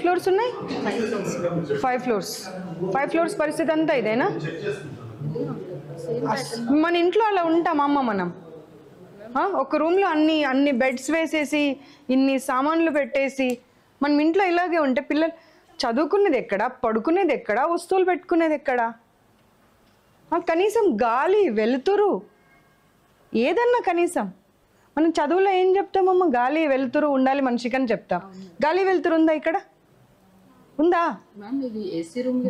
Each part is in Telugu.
ఫ్లోర్స్ ఉన్నాయి? 5 ఫ్లోర్స్. 5 ఫ్లోర్స్ పరిస్థితి అంతా ఇదేనా? మన ఇంట్లో అలా ఉంటామా అమ్మ మనం? ఒక రూమ్లో అన్ని బెడ్స్ వేసేసి ఇన్ని సామాన్లు పెట్టేసి మనం ఇంట్లో ఇలాగే ఉంటే పిల్లలు చదువుకునేది ఎక్కడ, పడుకునేది ఎక్కడ, వస్తువులు పెట్టుకునేది ఎక్కడ? కనీసం గాలి వెలుతురు ఏదన్నా కనీసం మనం చదువులో ఏం చెప్తామమ్మా? గాలి వెలుతురు ఉండాలి మనిషికి అని చెప్తాం. గాలి వెలుతురు ఉందా ఇక్కడ? ఉందా?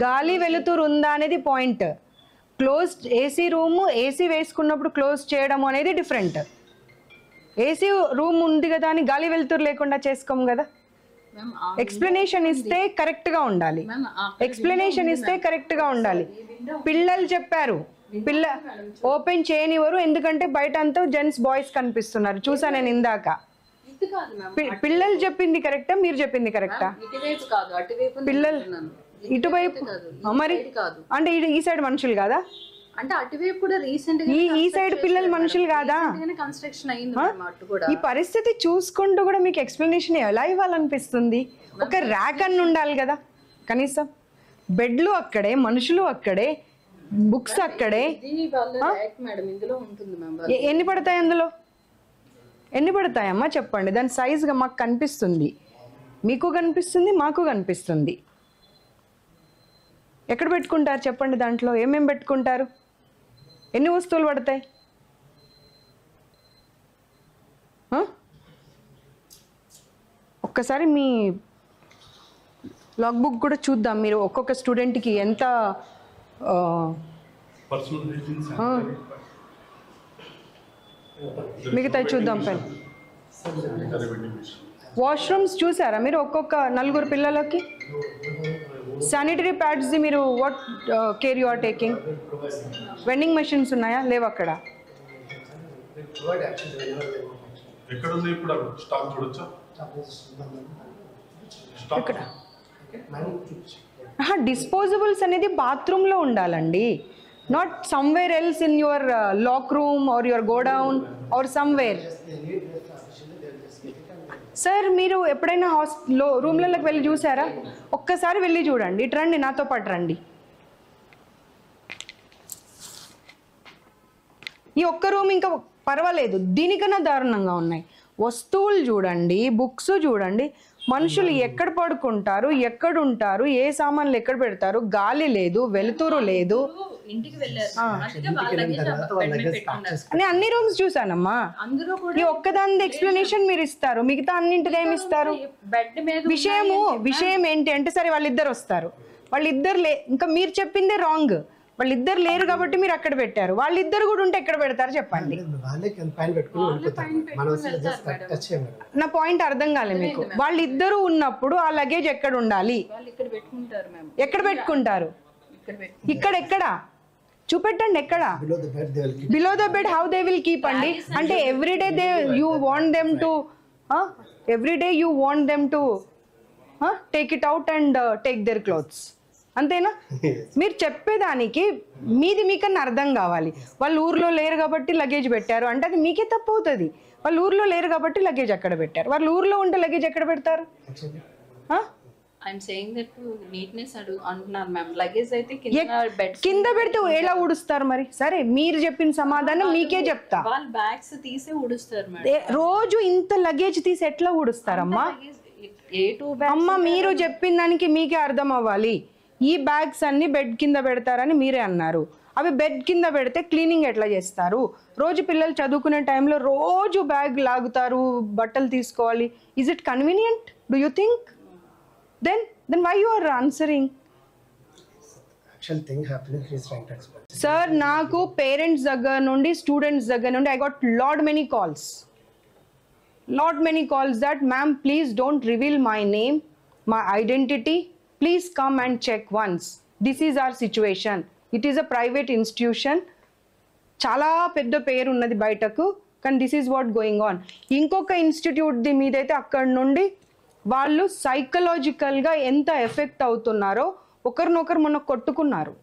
గాలి వెలుతురు ఉందా అనేది point. Close AC room, AC వేసుకున్నప్పుడు క్లోజ్ చేయడం అనేది డిఫరెంట్. ఏసీ రూమ్ ఉంది కదా అని గాలి వెలుతురు లేకుండా చేసుకోము కదా. ఎక్స్ప్లెనేషన్ ఇస్తే కరెక్ట్గా ఉండాలి. ఎక్స్ప్లెనేషన్ ఇస్తే కరెక్ట్గా ఉండాలి. పిల్లలు చెప్పారు, ఓపెన్ చేయనివ్వరు ఎందుకంటే బయట అంతా జెంట్స్ బాయ్స్ కనిపిస్తున్నారు. చూసా నేను ఇందాక. పిల్లలు చెప్పింది కరెక్టా, మీరు చెప్పింది కరెక్టా? పిల్లలు ఇటువైపు మరి అంటే ఈ సైడ్ మనుషులు కాదా? అంటే అటువైపు కూడా రీసెంట్ గా ఈ సైడ్ పిల్లలు మనుషులు కాదా? కన్స్ట్రక్షన్ అయింది. ఈ పరిస్థితి చూసుకుంటూ కూడా మీకు ఎక్స్ప్లెనేషన్ ఎలా ఇవ్వాలనిపిస్తుంది? ఒక ర్యాక్ అన్ని ఉండాలి కదా కనీసం. బెడ్లు అక్కడే, మనుషులు అక్కడే, బుక్స్ అక్కడే. ఎన్ని పడతాయి అందులో? ఎన్ని పడతాయమ్మా చెప్పండి. దాని సైజ్గా మాకు కనిపిస్తుంది, మీకు కనిపిస్తుంది, మాకు కనిపిస్తుంది. ఎక్కడ పెట్టుకుంటారు చెప్పండి? దాంట్లో ఏమేమి పెట్టుకుంటారు? ఎన్ని వస్తువులు పడతాయి? ఒక్కసారి మీ లాగ్ బుక్ కూడా చూద్దాం. మీరు ఒక్కొక్క స్టూడెంట్కి ఎంత మిగతా చూద్దాం. పెన్ వాష్రూమ్స్ చూసారా మీరు? ఒక్కొక్క 4 పిల్లలకి శానిటరీ ప్యాడ్స్ మీరు what care you are taking? Vending machines ఉన్నాయా? లేవు అక్కడ. డిస్పోజబుల్స్ అనేది బాత్రూంలో ఉండాలండి, not somewhere else in your lock room or your godown or somewhere. Sir మీరు ఎప్పుడైనా రూమ్లలోకి వెళ్ళి చూసారా? ఒక్కసారి వెళ్ళి చూడండి. ఇటు రండి, నాతో పాటు రండి. ఈ ఒక్క రూమ్ ఇంకా పర్వాలేదు, దీనికన్నా దారుణంగా ఉన్నాయి. వస్తువులు చూడండి, బుక్స్ చూడండి, మనుషులు ఎక్కడ పడుకుంటారు, ఎక్కడ ఉంటారు, ఏ సామాన్లు ఎక్కడ పెడతారు, గాలి లేదు, వెలుతురు లేదు. నేను అన్ని రూమ్స్ చూసానమ్మా. ఈ ఒక్కదాని ఎక్స్ప్లెనేషన్ మీరు ఇస్తారు, మిగతా అన్నింటిది ఏమి ఇస్తారు? విషయం ఏంటి అంటే, సరే వాళ్ళిద్దరు వస్తారు, వాళ్ళిద్దరు ఇంకా మీరు చెప్పిందే రాంగ్. వాళ్ళిద్దరు లేరు కాబట్టి మీరు అక్కడ పెట్టారు. వాళ్ళిద్దరు కూడా ఉంటే ఎక్కడ పెడతారు చెప్పండి? నా పాయింట్ అర్థం కాలే మీకు. వాళ్ళిద్దరు ఉన్నప్పుడు ఆ లగేజ్ ఎక్కడ ఉండాలి? ఎక్కడ పెట్టుకుంటారు? ఇక్కడ ఎక్కడ చూపెట్టండి. ఎక్కడ? Below the bed. How they will keep అండి? అంటే everyday you want them to take it out and take their clothes, అంతేనా? మీరు చెప్పేదానికి మీది మీకన్నా అర్థం కావాలి. వాళ్ళు ఊర్లో లేరు కాబట్టి లగేజ్ పెట్టారు అంటే అది మీకే తప్పు అవుతుంది. వాళ్ళు ఊర్లో లేరు కాబట్టి లగేజ్ అక్కడ పెట్టారు. వాళ్ళు ఊర్లో ఉంటే లగేజ్ ఎక్కడ పెడతారు? కింద పెడితే ఎలా ఊడుస్తారు మరి? సరే మీరు చెప్పిన సమాధానం మీకే చెప్తా. రోజు ఇంత లగేజ్ తీసి ఎట్లా ఊడుస్తారమ్మా? అమ్మ మీరు చెప్పిన దానికి మీకే అర్థం అవ్వాలి. ఈ బ్యాగ్స్ అన్ని బెడ్ కింద పెడతారని మీరే అన్నారు. అవి బెడ్ కింద పెడితే క్లీనింగ్ ఎట్లా చేస్తారు? రోజు పిల్లలు చదువుకునే టైంలో రోజు బ్యాగ్ లాగుతారు, బట్టలు తీసుకోవాలి. Is it convenient? Do you think? then why you are answering? Actual thing happening, he is trying to explain. Sir, నాకు పేరెంట్స్ దగ్గర నుండి, స్టూడెంట్స్ దగ్గర నుండి I got lot many calls that ma'am please don't reveal my name, my identity, please come and check once. This is our situation. It is a private institution. చాలా పెద్ద పేరు ఉన్నది బయటకు, కానీ this is what going on. ఇంకొక ఇన్స్టిట్యూట్ ది మీదైతే అక్కడ నుండి వాళ్ళు సైకలాజికల్గా ఎంత ఎఫెక్ట్ అవుతున్నారో ఒకరినొకరు మొన్న కొట్టుకున్నారు.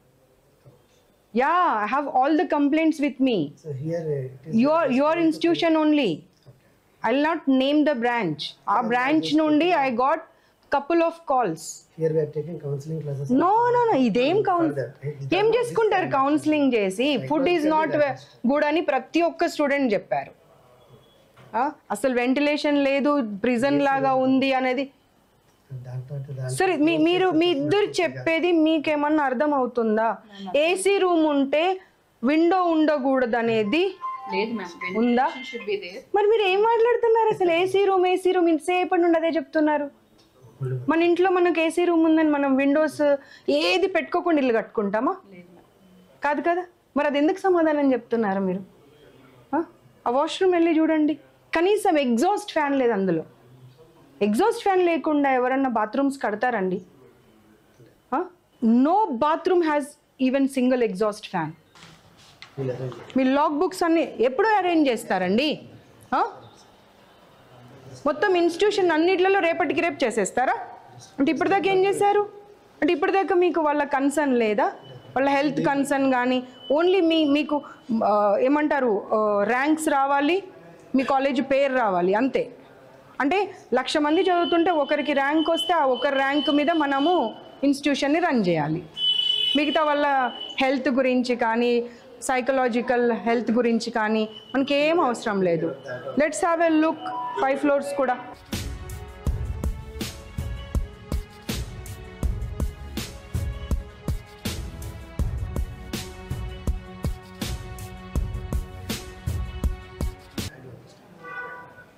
Yeah, I have all the complaints with me. Your institution only. I will not name the branch. ఆ బ్రాంచ్ నుండి I got couple of calls. Here we are taking counseling classes. No, ఇదేం ఏం చేసుకుంటారు కౌన్సిలింగ్ చేసి? ఫుడ్ ఈజ్ నాట్ గుడ్ అని ప్రతి ఒక్క స్టూడెంట్ చెప్పారు. అసలు వెంటిలేషన్ లేదు, ప్రిజన్ లాగా ఉంది అనేది. సరే మీరు మీ ఇద్దరు చెప్పేది మీకేమన్నా అర్థం అవుతుందా? ఏసీ రూమ్ ఉంటే విండో ఉండకూడదు అనేది లేదు మ్యామ్, ఉందా? Should be there. మరి మీరు ఏం మాట్లాడుతున్నారు అసలు? ఏసీ రూమ్ ఇంతసేపటి నుండి అదే చెప్తున్నారు. మన ఇంట్లో మనకు ఏసీ రూమ్ ఉందని మనం విండోస్ ఏది పెట్టుకోకుండా ఇల్లు కట్టుకుంటామా? కాదు కదా. మరి అది ఎందుకు సమాధానం చెప్తున్నారు మీరు? ఆ వాష్రూమ్ వెళ్ళి చూడండి, కనీసం ఎగ్జాస్ట్ ఫ్యాన్ లేదు అందులో. ఎగ్జాస్ట్ ఫ్యాన్ లేకుండా ఎవరన్నా బాత్రూమ్స్ కడతారండి? No bathroom has even single exhaust fan. మీ లాగ్ బుక్స్ అన్ని ఎప్పుడూ అరేంజ్ చేస్తారండి? మొత్తం ఇన్స్టిట్యూషన్ అన్నిట్లలో రేపటికి రేపు చేసేస్తారా? అంటే ఇప్పటిదాకా ఏం చేశారు? అంటే ఇప్పటిదాకా మీకు వాళ్ళ కన్సర్న్ లేదా? వాళ్ళ హెల్త్ కన్సర్న్ కానీ ఓన్లీ మీకు ఏమంటారు ర్యాంక్స్ రావాలి, మీ కాలేజ్ పేరు రావాలి అంతే. అంటే 1,00,000 మంది చదువుతుంటే ఒకరికి ర్యాంక్ వస్తే ఆ ఒకరి ర్యాంక్ మీద మనము ఇన్స్టిట్యూషన్ని రన్ చేయాలి. మిగతా వాళ్ళ హెల్త్ గురించి కానీ సైకలాజికల్ హెల్త్ గురించి కానీ మనకి ఏం అవసరం లేదు. Let's have a look 5 floors కూడా.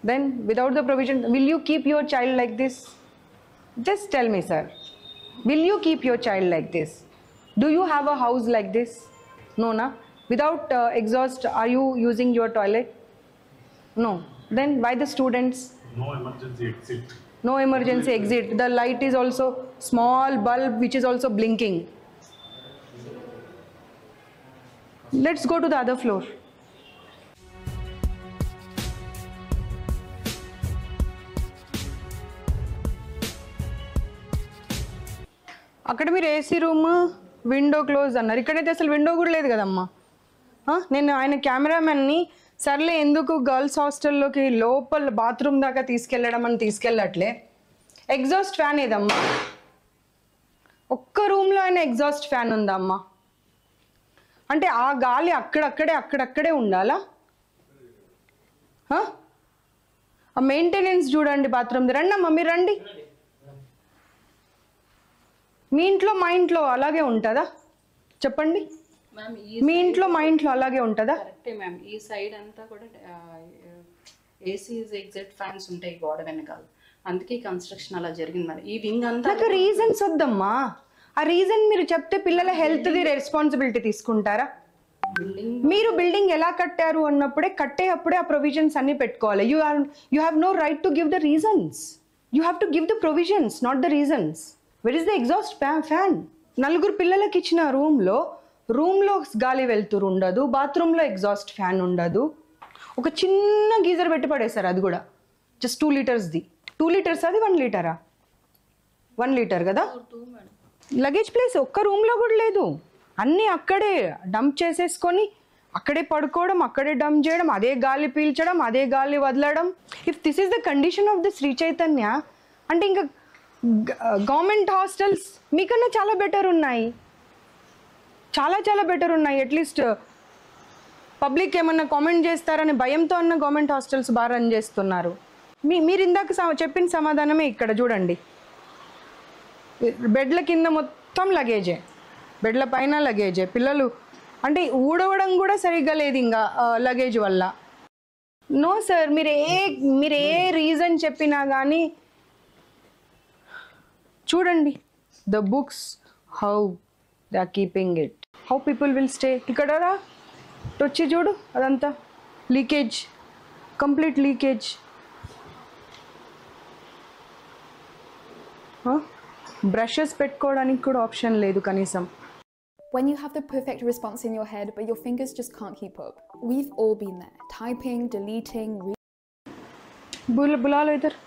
Then without the provision, will you keep your child like this? Just tell me, sir. Will you keep your child like this? Do you have a house like this? No, na? Without exhaust, are you using your toilet? No. Then why the students? No emergency exit. No emergency exit. The light is also small bulb which is also blinking. Let's go to the other floor. అక్కడ మీరు ఏసీ రూమ్ విండో క్లోజ్ అన్నారు, ఇక్కడైతే అసలు విండో కూడా లేదు కదమ్మా. నేను ఆయన కెమెరామెన్ని సర్లే ఎందుకు గర్ల్స్ హాస్టల్లోకి లోపల బాత్రూమ్ దాకా తీసుకెళ్ళడం అని తీసుకెళ్ళట్లే. ఎగ్జాస్ట్ ఫ్యాన్ ఏదమ్మా? ఒక్క రూమ్లో అయినా ఎగ్జాస్ట్ ఫ్యాన్ ఉందమ్మా? అంటే ఆ గాలి అక్కడక్కడే ఉండాలా? ఆ మెయింటెనెన్స్ చూడండి బాత్రూమ్. రండి అమ్మా, మీరు రండి. మీ ఇంట్లో మా ఇంట్లో అలాగే ఉంటుందా చెప్పండి? మ్యామ్ మీ ఇంట్లో మా ఇంట్లో అలాగే ఉంటుందా? కరెక్టే మ్యామ్. ఈ సైడ్ అంతా కూడా ఏసీస్ ఎగ్జిట్ ఫ్యాన్స్ ఉంటాయి గోడ వెనకాల, అందుకే కన్స్ట్రక్షన్ అలా జరిగింది. మరి ఈ వింగ్ అంతా నాకు రీజన్స్ వద్దమ్మా. ఆ రీజన్ మీరు చెప్తే పిల్లల హెల్త్ది రెస్పాన్సిబిలిటీ తీసుకుంటారా? మీరు బిల్డింగ్ ఎలా కట్టారు అన్నప్పుడే కట్టేటప్పుడే ఆ ప్రొవిజన్స్ అన్ని పెట్టుకోవాలి. You have no right to give the reasons. You have to give the provisions, not the reasons. Where is the exhaust fan? 4 పిల్లలకి ఇచ్చిన రూమ్లో గాలి వెళ్తురు ఉండదు, బాత్రూంలో ఎగ్జాస్ట్ ఫ్యాన్ ఉండదు. ఒక చిన్న గీజర్ పెట్టి పడేశారు, అది కూడా జస్ట్ 2 లీటర్స్ది. 2 లీటర్స్ అది 1 లీటరా? 1 లీటర్ కదా. లగేజ్ ప్లేస్ ఒక్క రూమ్లో కూడా లేదు. అన్నీ అక్కడే డంప్ చేసేసుకొని అక్కడే పడుకోవడం, అక్కడే డంప్ చేయడం, అదే గాలి పీల్చడం, అదే గాలి వదలడం. If this is the condition of the Sri Chaitanya అంటే ఇంకా గవర్నమెంట్ హాస్టల్స్ మీకన్నా చాలా బెటర్ ఉన్నాయి, చాలా బెటర్ ఉన్నాయి. అట్లీస్ట్ పబ్లిక్ ఏమన్నా కామెంట్ చేస్తారని భయంతో అన్న గవర్నమెంట్ హాస్టల్స్ బాగా రన్ చేస్తున్నారు. మీరు ఇందాక చెప్పిన సమాధానమే ఇక్కడ చూడండి. బెడ్ల కింద మొత్తం లగేజే, బెడ్ల పైన లగేజే. పిల్లలు అంటే ఊడవడం కూడా సరిగ్గా లేదు ఇంకా లగేజ్ వల్ల. నో సార్, మీరు ఏ రీజన్ చెప్పినా కానీ చూడండి the books how they are keeping it, how people will stay. ఇక్కడ వచ్చి చూడు, అదంతా లీకేజ్, కంప్లీట్ లీకేజ్. బ్రషెస్ పెట్టుకోవడానికి కూడా ఆప్షన్ లేదు కనీసం. When you have the perfect response in your head, but your fingers just can't keep up. We've all been there. Typing, deleting, బులాలు ఇద్దరు.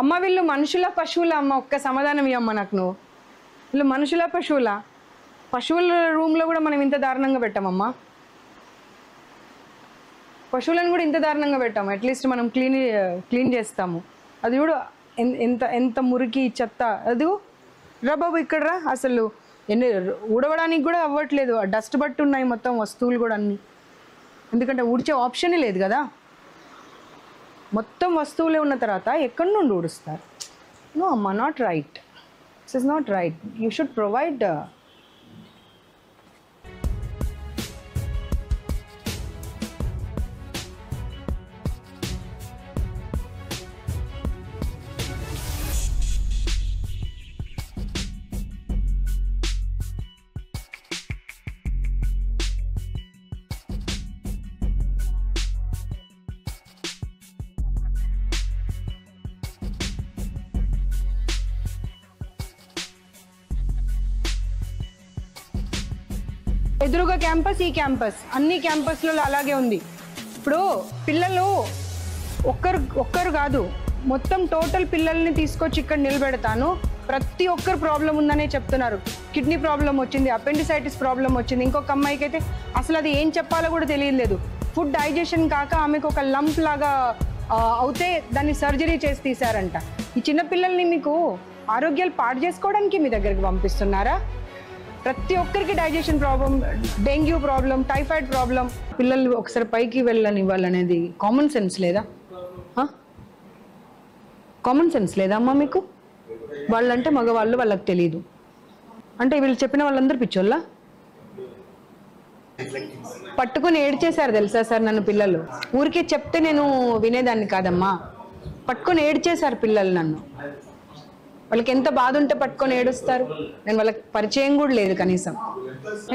అమ్మ వీళ్ళు మనుషుల పశువుల? అమ్మ ఒక్క సమాధానం ఇవ్వమ్మ నాకు నువ్వు. వీళ్ళు మనుషుల పశువుల? పశువుల రూమ్లో కూడా మనం ఇంత దారుణంగా పెట్టామమ్మా. పశువులను కూడా ఇంత దారుణంగా పెట్టాము. అట్లీస్ట్ మనం క్లీన్ చేస్తాము. అది కూడా ఎంత ఎంత మురికి చెత్త. అది రా బాబు ఇక్కడ రా, అసలు ఊడవడానికి కూడా అవ్వట్లేదు, డస్ట్ బట్టి ఉన్నాయి మొత్తం వస్తువులు కూడా అన్నీ. ఎందుకంటే ఊడ్చే ఆప్షనే లేదు కదా, మొత్తం వస్తువులే ఉన్న తర్వాత ఎక్కడి నుండి ఊడుస్తారు? నో అమ్మా, not right, this is not right. You should provide. ఎదురుగా క్యాంపస్, ఈ క్యాంపస్, అన్ని క్యాంపస్లలో అలాగే ఉంది. ఇప్పుడు పిల్లలు ఒక్కరు కాదు, మొత్తం టోటల్ పిల్లల్ని తీసుకొచ్చి ఇక్కడ నిలబెడతాను, ప్రతి ఒక్కరు ప్రాబ్లం ఉందనే చెప్తున్నారు. కిడ్నీ ప్రాబ్లం వచ్చింది, అపెండిసైటిస్ ప్రాబ్లం వచ్చింది, ఇంకొక అమ్మాయికి అయితే అసలు అది ఏం చెప్పాలో కూడా తెలియలేదు. ఫుడ్ డైజెషన్ కాక ఆమెకు ఒక లంప్ లాగా అవుతే దాన్ని సర్జరీ చేసి తీశారంట. ఈ చిన్నపిల్లల్ని మీకు ఆరోగ్యాలు పాడు చేసుకోవడానికి మీ దగ్గరికి పంపిస్తున్నారా? ప్రతి ఒక్కరికి digestion problem, dengue problem, typhoid problem. పిల్లలు ఒకసారి పైకి వెళ్ళనివ్వాలనేది కామన్ సెన్స్ లేదా? కామన్ సెన్స్ లేదా అమ్మా మీకు? వాళ్ళంటే మగవాళ్ళు, వాళ్ళకి తెలియదు అంటే వీళ్ళు చెప్పిన వాళ్ళందరూ పిచ్చోళ్ళ? పట్టుకుని ఏడ్చేశారు తెలుసా సార్ నన్ను పిల్లలు. ఊరికే చెప్తే నేను వినేదాన్ని కాదమ్మా, పట్టుకొని ఏడ్చేశారు పిల్లలు నన్ను. వాళ్ళకి ఎంత బాధ ఉంటే పట్టుకొని ఏడుస్తారు? నేను వాళ్ళకి పరిచయం కూడా లేదు కనీసం.